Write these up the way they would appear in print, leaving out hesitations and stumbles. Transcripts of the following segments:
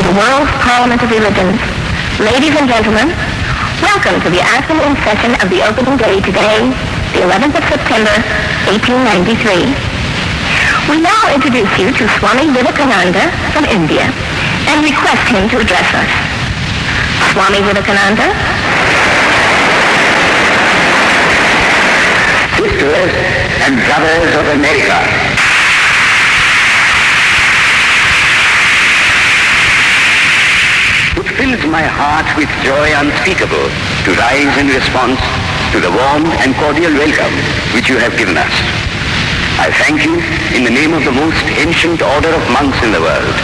the World Parliament of Religions. Ladies and gentlemen, welcome to the afternoon session of the opening day today, the 11th of September, 1893. We now introduce you to Swami Vivekananda from India and request him to address us. Swami Vivekananda. Sisters and brothers of America, it fills my heart with joy unspeakable to rise in response to the warm and cordial welcome which you have given us. I thank you in the name of the most ancient order of monks in the world.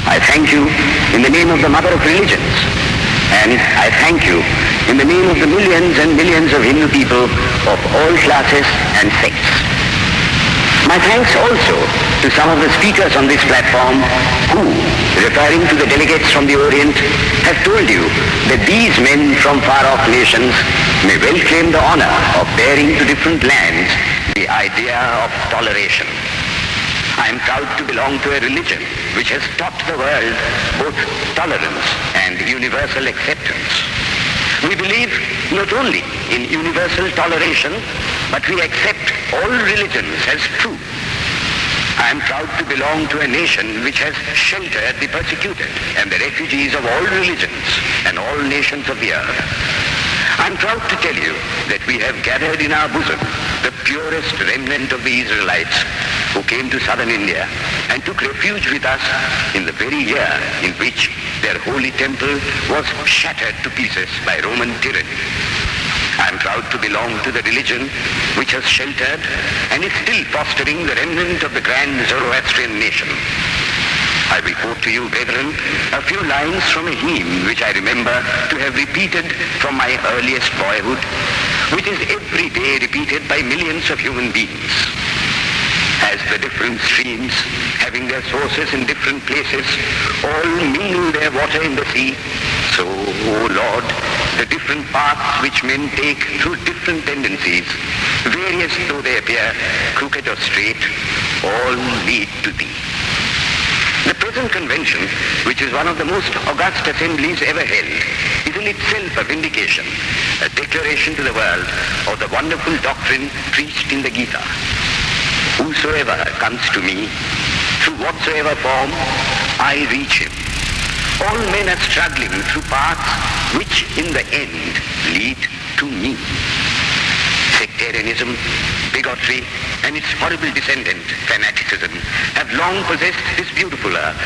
I thank you in the name of the mother of religions. And I thank you in the name of the millions and millions of Hindu people of all classes and sects. My thanks also to some of the speakers on this platform who, referring to the delegates from the Orient, have told you that these men from far-off nations may well claim the honor of bearing to different lands the idea of toleration. I am proud to belong to a religion which has taught the world both tolerance and universal acceptance. We believe not only in universal toleration, but we accept all religions as true. I am proud to belong to a nation which has sheltered the persecuted and the refugees of all religions and all nations of the earth. I am proud to tell you that we have gathered in our bosom the purest remnant of the Israelites who came to southern India and took refuge with us in the very year in which their holy temple was shattered to pieces by Roman tyranny. I am proud to belong to the religion which has sheltered and is still fostering the remnant of the grand Zoroastrian nation. I will quote to you, brethren, a few lines from a hymn which I remember to have repeated from my earliest boyhood, which is every day repeated by millions of human beings. As the different streams, having their sources in different places, all mingle their water in the sea, so, O Lord, the different paths which men take through different tendencies, various though they appear, crooked or straight, all lead to Thee. The present convention, which is one of the most august assemblies ever held, is in itself a vindication, a declaration to the world of the wonderful doctrine preached in the Gita. Whosoever comes to me, through whatsoever form, I reach him. All men are struggling through paths which in the end lead to me. Sectarianism, bigotry, and its horrible descendant, fanaticism, have long possessed this beautiful earth.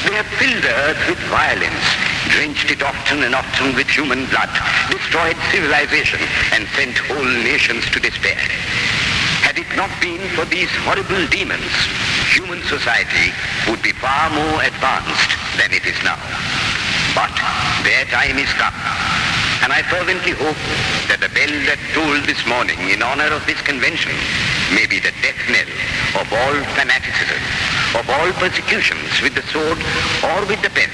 They have filled the earth with violence, drenched it often and often with human blood, destroyed civilization, and sent whole nations to despair. Had it not been for these horrible demons, human society would be far more advanced than it is now. But their time is come. And I fervently hope that the bell that tolled this morning in honor of this convention may be the death knell of all fanaticism, of all persecutions with the sword or with the pen,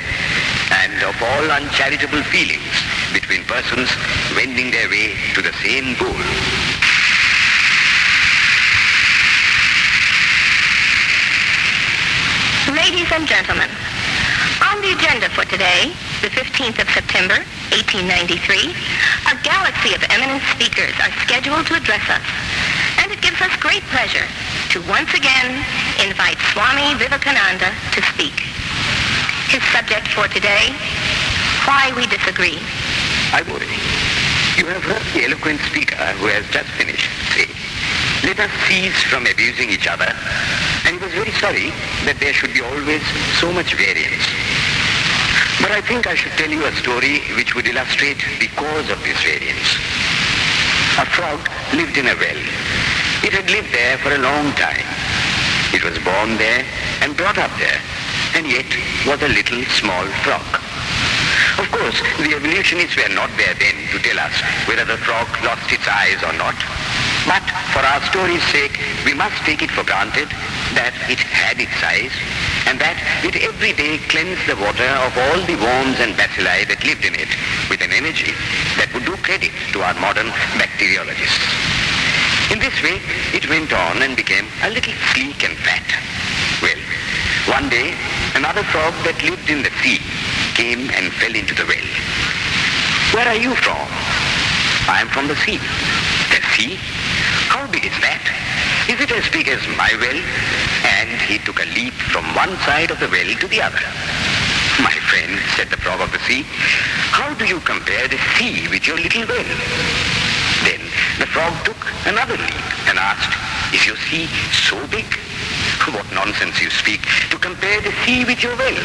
and of all uncharitable feelings between persons wending their way to the same goal. Ladies and gentlemen, on the agenda for today, the 15th of September, 1893, a galaxy of eminent speakers are scheduled to address us, and it gives us great pleasure to once again invite Swami Vivekananda to speak. His subject for today, why we disagree. I worry. You have heard the eloquent speaker who has just finished say, let us cease from abusing each other, and he was very sorry that there should be always so much variance. But I think I should tell you a story which would illustrate the cause of this variance. A frog lived in a well. It had lived there for a long time. It was born there and brought up there, and yet was a little small frog. Of course, the evolutionists were not there then to tell us whether the frog lost its eyes or not. But for our story's sake, we must take it for granted that it had its eyes, and that it every day cleansed the water of all the worms and bacilli that lived in it with an energy that would do credit to our modern bacteriologists. In this way, it went on and became a little sleek and fat. Well, One day, another frog that lived in the sea came and fell into the well. Where are you from? I am from the sea. The sea? How big is that? Is it as big as my well? And he took a leap from one side of the well to the other. My friend, said the frog of the sea, how do you compare the sea with your little well? Then the frog took another leap and asked, is your sea so big? What nonsense you speak, to compare the sea with your well.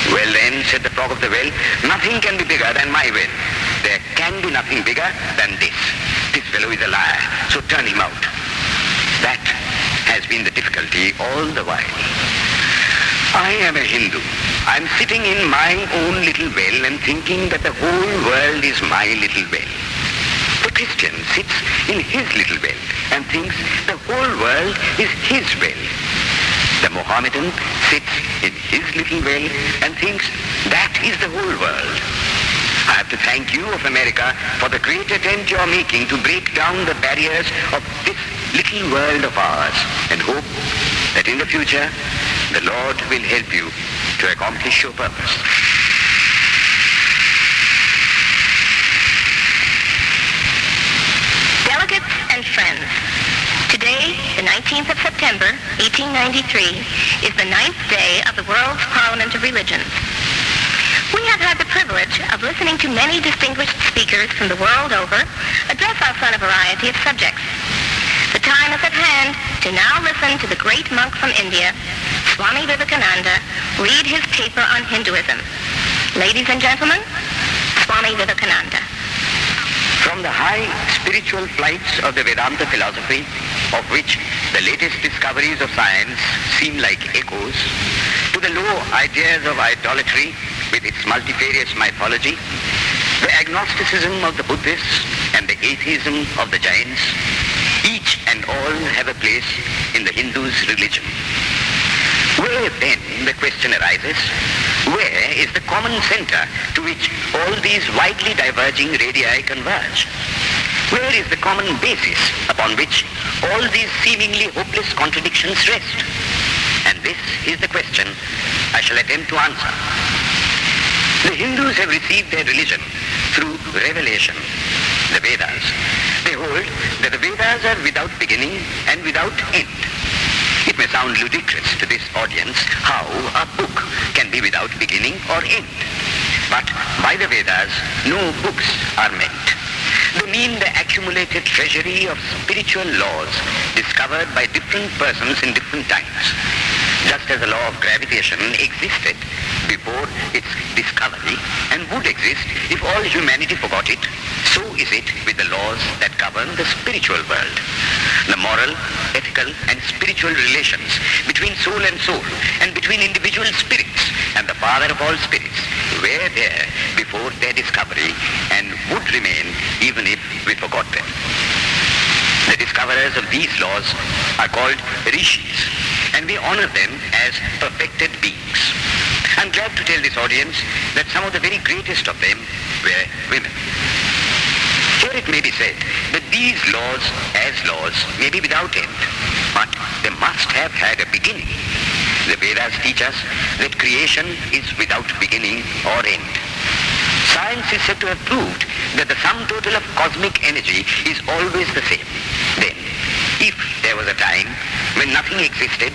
Well then, said the frog of the well, nothing can be bigger than my well. There can be nothing bigger than this. This fellow is a liar, so turn him out. That has been the difficulty all the while. I am a Hindu. I am sitting in my own little well and thinking that the whole world is my little well. The Christian sits in his little well and thinks the whole world is his well. The Mohammedan sits in his little well and thinks that is the whole world. I have to thank you of America for the great attempt you are making to break down the barriers of this little world of ours, and hope that in the future the Lord will help you to accomplish your purpose. Delegates and friends, today, the 19th of September, 1893, is the 9th day of the World's Parliament of Religions. We have had the privilege of listening to many distinguished speakers from the world over address us on a variety of subjects. The time is at hand to now listen to the great monk from India, Swami Vivekananda, read his paper on Hinduism. Ladies and gentlemen, Swami Vivekananda. From the high spiritual flights of the Vedanta philosophy, of which the latest discoveries of science seem like echoes, to the low ideas of idolatry with its multifarious mythology, the agnosticism of the Buddhists and the atheism of the Jains, each and all have a place in the Hindu's religion. Where then, the question arises, where is the common center to which all these widely diverging radii converge? Where is the common basis upon which all these seemingly hopeless contradictions rest? And this is the question I shall attempt to answer. The Hindus have received their religion through revelation, the Vedas. They hold that the Vedas are without beginning and without end. It may sound ludicrous to this audience how a book can be without beginning or end. But by the Vedas, no books are meant. They mean the accumulated treasury of spiritual laws discovered by different persons in different times. Just as the law of gravitation existed before its discovery and would exist if all humanity forgot it, so is it with the laws that govern the spiritual world. The moral, ethical, and spiritual relations between soul and soul and between individual spirits and the Father of all spirits were there before their discovery and would remain even if we forgot them. The discoverers of these laws are called rishis, and we honor them as perfected beings. I'm glad to tell this audience that some of the very greatest of them were women. Here it may be said that these laws, as laws, may be without end, but they must have had a beginning. The Vedas teach us that creation is without beginning or end. Science is said to have proved that the sum total of cosmic energy is always the same. Then, if there was a time when nothing existed,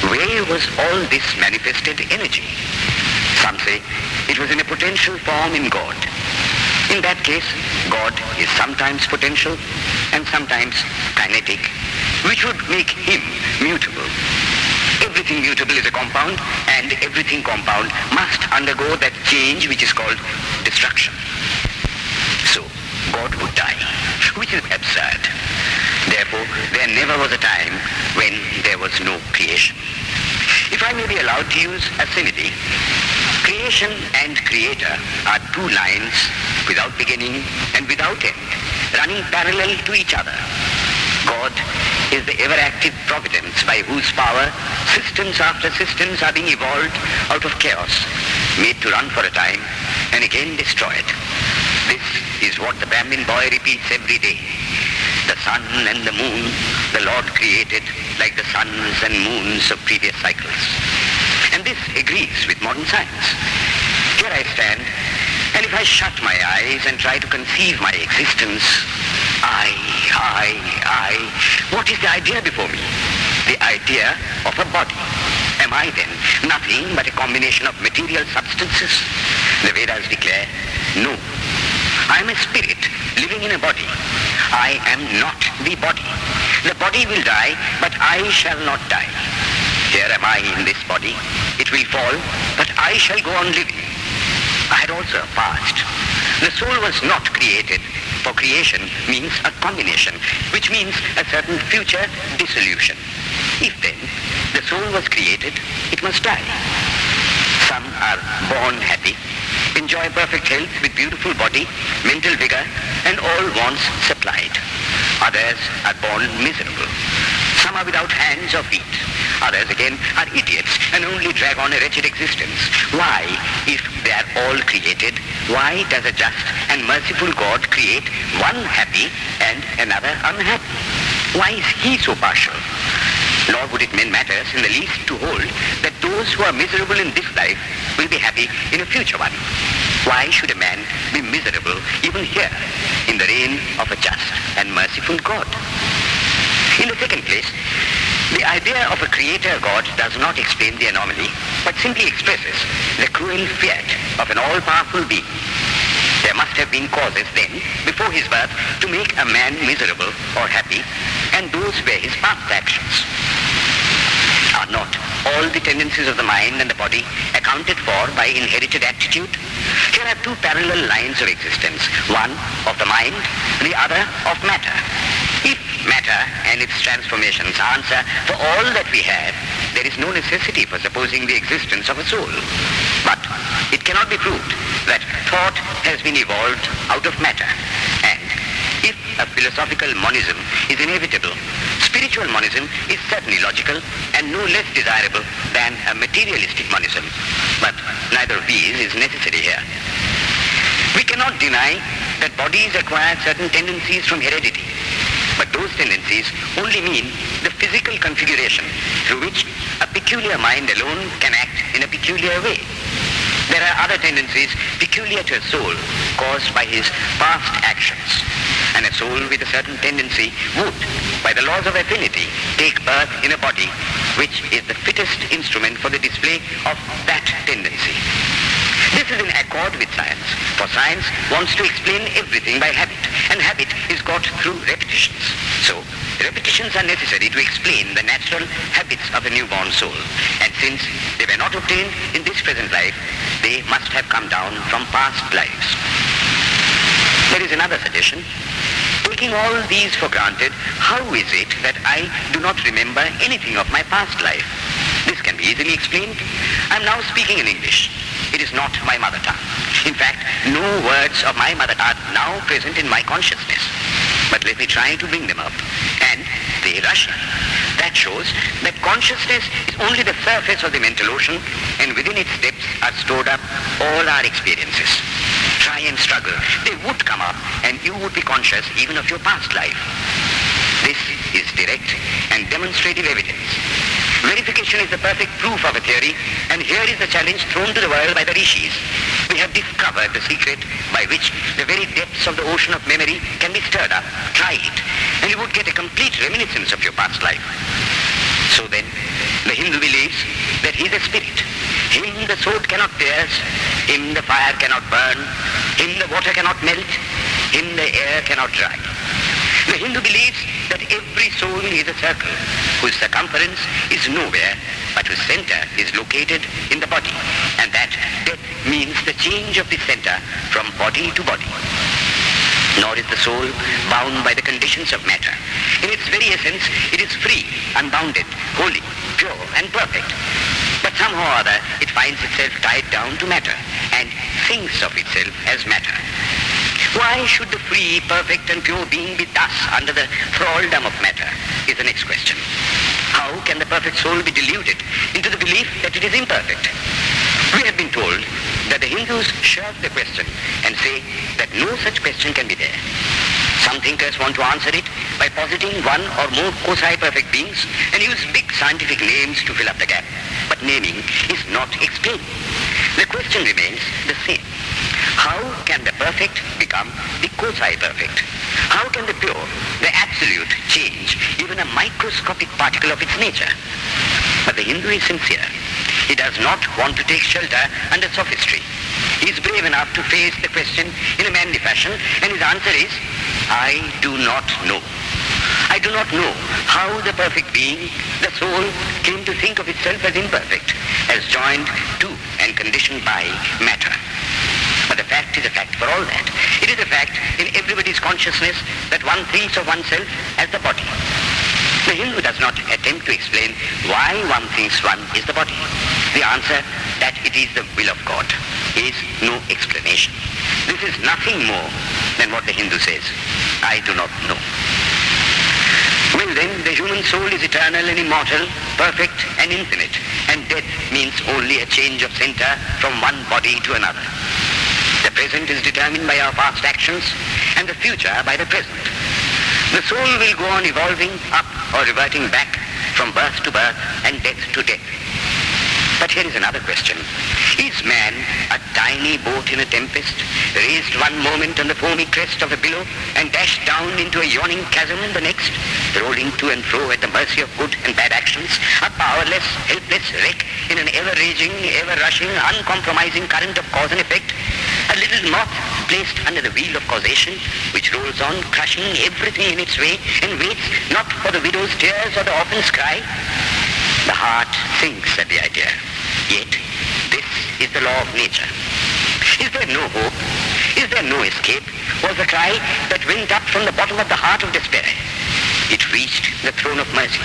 where was all this manifested energy? Some say it was in a potential form in God. In that case, God is sometimes potential and sometimes kinetic, which would make him mutable. Everything mutable is a compound, and everything compound must undergo that change which is called destruction. So, God would die, which is absurd. Therefore, there never was a time when there was no creation. If I may be allowed to use a simile, creation and creator are two lines without beginning and without end, running parallel to each other. God is the ever-active providence by whose power systems after systems are being evolved out of chaos, made to run for a time and again destroyed. This is what the Brahmin boy repeats every day. The sun and the moon the Lord created like the suns and moons of previous cycles. And this agrees with modern science. Here I stand, and if I shut my eyes and try to conceive my existence, I, what is the idea before me? The idea of a body. Am I then nothing but a combination of material substances? The Vedas declare, no. I am a spirit living in a body. I am not the body. The body will die, but I shall not die. Here am I in this body. It will fall, but I shall go on living. I had also a past. The soul was not created, for creation means a combination, which means a certain future dissolution. If then the soul was created, it must die. Some are born happy, enjoy perfect health with beautiful body, mental vigor, and all wants supplied. Others are born miserable. Some are without hands or feet. Others again are idiots and only drag on a wretched existence. Why, if they are all created, why does a just and merciful God create one happy and another unhappy? Why is he so partial? Nor would it matters in the least to hold that those who are miserable in this life will be happy in a future one. Why should a man be miserable even here in the reign of a just and merciful God? In the second place, the idea of a creator God does not explain the anomaly, but simply expresses the cruel fiat of an all-powerful being. There must have been causes then, before his birth, to make a man miserable or happy, and those were his past actions. Are not all the tendencies of the mind and the body accounted for by inherited aptitude? Here are two parallel lines of existence, one of the mind, the other of matter. If matter and its transformations answer for all that we have, there is no necessity for supposing the existence of a soul. But it cannot be proved that thought has been evolved out of matter. And if a philosophical monism is inevitable, spiritual monism is certainly logical and no less desirable than a materialistic monism. But neither of these is necessary here. We cannot deny that bodies acquire certain tendencies from heredity. But those tendencies only mean the physical configuration through which a peculiar mind alone can act in a peculiar way. There are other tendencies peculiar to a soul caused by his past actions. And a soul with a certain tendency would, by the laws of affinity, take birth in a body which is the fittest instrument for the display of that tendency. This is in accord with science, for science wants to explain everything by habit, and habit is got through repetitions. So, repetitions are necessary to explain the natural habits of a newborn soul, and since they were not obtained in this present life, they must have come down from past lives. There is another suggestion. Taking all these for granted, how is it that I do not remember anything of my past life? This can be easily explained. I am now speaking in English. It is not my mother tongue. In fact, no words of my mother tongue are now present in my consciousness. But let me try to bring them up, and they rush in. That shows that consciousness is only the surface of the mental ocean, and within its depths are stored up all our experiences. Try and struggle. They would come up, and you would be conscious even of your past life. This is direct and demonstrative evidence. Verification is the perfect proof of a theory, and here is the challenge thrown to the world by the rishis. We have discovered the secret by which the very depths of the ocean of memory can be stirred up. Try it, and you would get a complete reminiscence of your past life. So then, the Hindu believes that he is a spirit. Him the sword cannot pierce, him the fire cannot burn, him the water cannot melt, him the air cannot dry. The Hindu believes that every soul is a circle whose circumference is nowhere but whose center is located in the body, and that death means the change of the center from body to body. Nor is the soul bound by the conditions of matter. In its very essence, it is free, unbounded, holy, pure, and perfect. But somehow or other, it finds itself tied down to matter and thinks of itself as matter. Why should the free, perfect, and pure being be thus under the thraldom of matter, is the next question. How can the perfect soul be deluded into the belief that it is imperfect? We have been told that the Hindus shirk the question and say that no such question can be there. Some thinkers want to answer it by positing one or more quasi-perfect beings and use big scientific names to fill up the gap. but naming is not explained. The question remains the same. How can the perfect become the quasi-perfect? How can the pure, the absolute, change even a microscopic particle of its nature? But the Hindu is sincere. He does not want to take shelter under sophistry. He is brave enough to face the question in a manly fashion, and his answer is, I do not know. I do not know how the perfect being, the soul, came to think of itself as imperfect, as joined to and conditioned by matter. But the fact is a fact for all that. It is a fact in everybody's consciousness that one thinks of oneself as the body. The Hindu does not attempt to explain why one thinks one is the body. The answer, that it is the will of God, is no explanation. This is nothing more than what the Hindu says, I do not know. Well then, the human soul is eternal and immortal, perfect and infinite, and death means only a change of center from one body to another. The present is determined by our past actions, and the future by the present. The soul will go on evolving up or reverting back from birth to birth and death to death. But here is another question. Is man a tiny boat in a tempest, raised one moment on the foamy crest of a billow and dashed down into a yawning chasm the next, rolling to and fro at the mercy of good and bad actions, a powerless, helpless wreck in an ever-raging, ever-rushing, uncompromising current of cause and effect, a little moth placed under the wheel of causation, which rolls on, crushing everything in its way and waits not for the widow's tears or the orphan's cry? The heart sinks at the idea. Yet, this is the law of nature. Is there no hope? Is there no escape? Was the cry that went up from the bottom of the heart of despair. It reached the throne of mercy,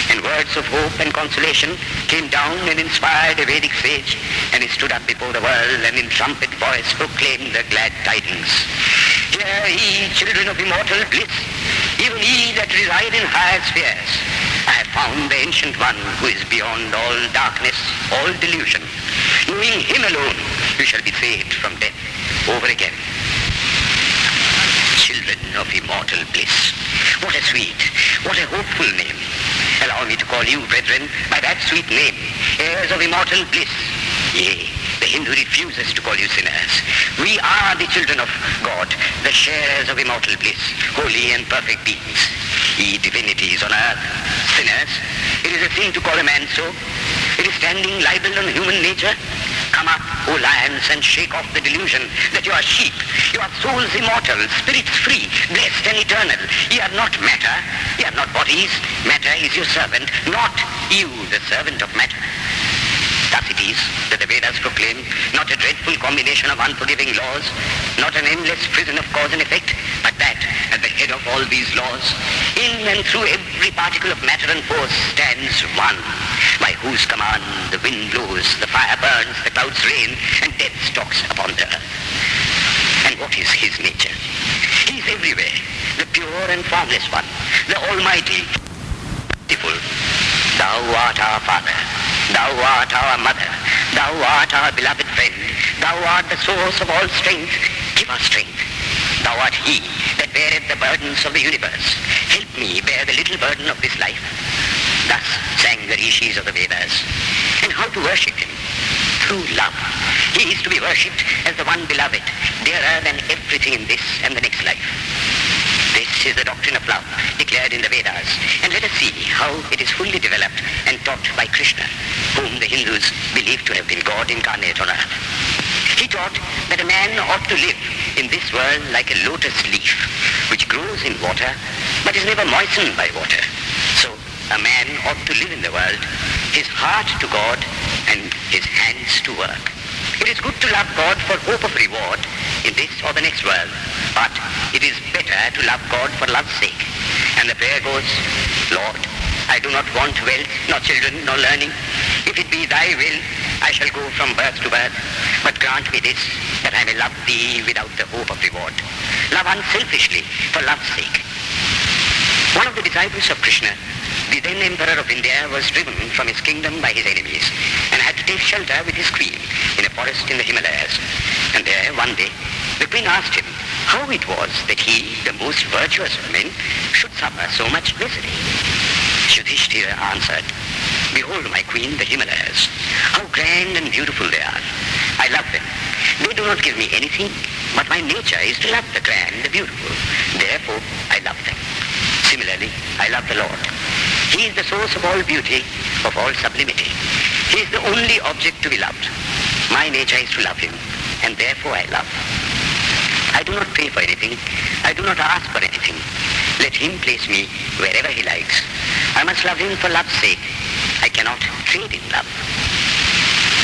and words of hope and consolation came down and inspired a Vedic sage, and he stood up before the world and in trumpet voice proclaimed the glad tidings. Hear ye, children of immortal bliss, even ye that reside in higher spheres. I have found the ancient one who is beyond all darkness, all delusion. Knowing him alone, you shall be saved from death over again. Children of immortal bliss. What a sweet, what a hopeful name. Allow me to call you, brethren, by that sweet name, heirs of immortal bliss. Yea, the Hindu refuses to call you sinners. We are the children of God, the sharers of immortal bliss, holy and perfect beings. Ye divinities on earth, sinners, it is a sin to call a man so. It is standing libel on human nature. Come up, O lions, and shake off the delusion that you are sheep. You are souls immortal, spirits free, blessed and eternal. Ye are not matter, ye are not bodies. Matter is your servant, not you the servant of matter. Thus it is that the Vedas proclaim not a dreadful combination of unforgiving laws, not an endless prison of cause and effect, but that at the head of all these laws, in and through every particle of matter and force, stands one, by whose command the wind blows, the fire burns, the clouds rain, and death stalks upon the earth. And what is his nature? He is everywhere, the pure and formless one, the almighty, beautiful. Thou art our Father, thou art our Mother, thou art our beloved friend, thou art the source of all strength, give us strength. Thou art he that beareth the burdens of the universe. Help me bear the little burden of this life. Thus sang the rishis of the Vedas. And how to worship him? Through love. He is to be worshipped as the one beloved, dearer than everything in this and the next life. This is the doctrine of love declared in the Vedas, and let us see how it is fully developed and taught by Krishna, whom the Hindus believe to have been God incarnate on earth. He taught that a man ought to live in this world like a lotus leaf, which grows in water, but is never moistened by water. So a man ought to live in the world, his heart to God and his hands to work. It is good to love God for hope of reward in this or the next world, but it is better to love God for love's sake. And the prayer goes, Lord, I do not want wealth, nor children, nor learning. If it be thy will, I shall go from birth to birth. But grant me this, that I may love thee without the hope of reward. Love unselfishly for love's sake. One of the disciples of Krishna, the then Emperor of India, was driven from his kingdom by his enemies and had to take shelter with his queen in a forest in the Himalayas. And there, one day, the queen asked him how it was that he, the most virtuous of men, should suffer so much misery. Yudhishthira answered, "Behold, my queen, the Himalayas. How grand and beautiful they are. I love them. They do not give me anything, but my nature is to love the grand, the beautiful. Therefore, I love them. Similarly, I love the Lord. He is the source of all beauty, of all sublimity. He is the only object to be loved. My nature is to love him, and therefore I love. I do not pray for anything. I do not ask for anything. Let him place me wherever he likes. I must love him for love's sake. I cannot trade in love."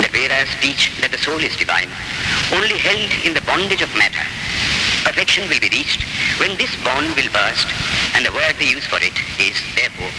The Vedas teach that the soul is divine, only held in the bondage of matter. Perfection will be reached when this bond will burst, and the word they use for it is, therefore,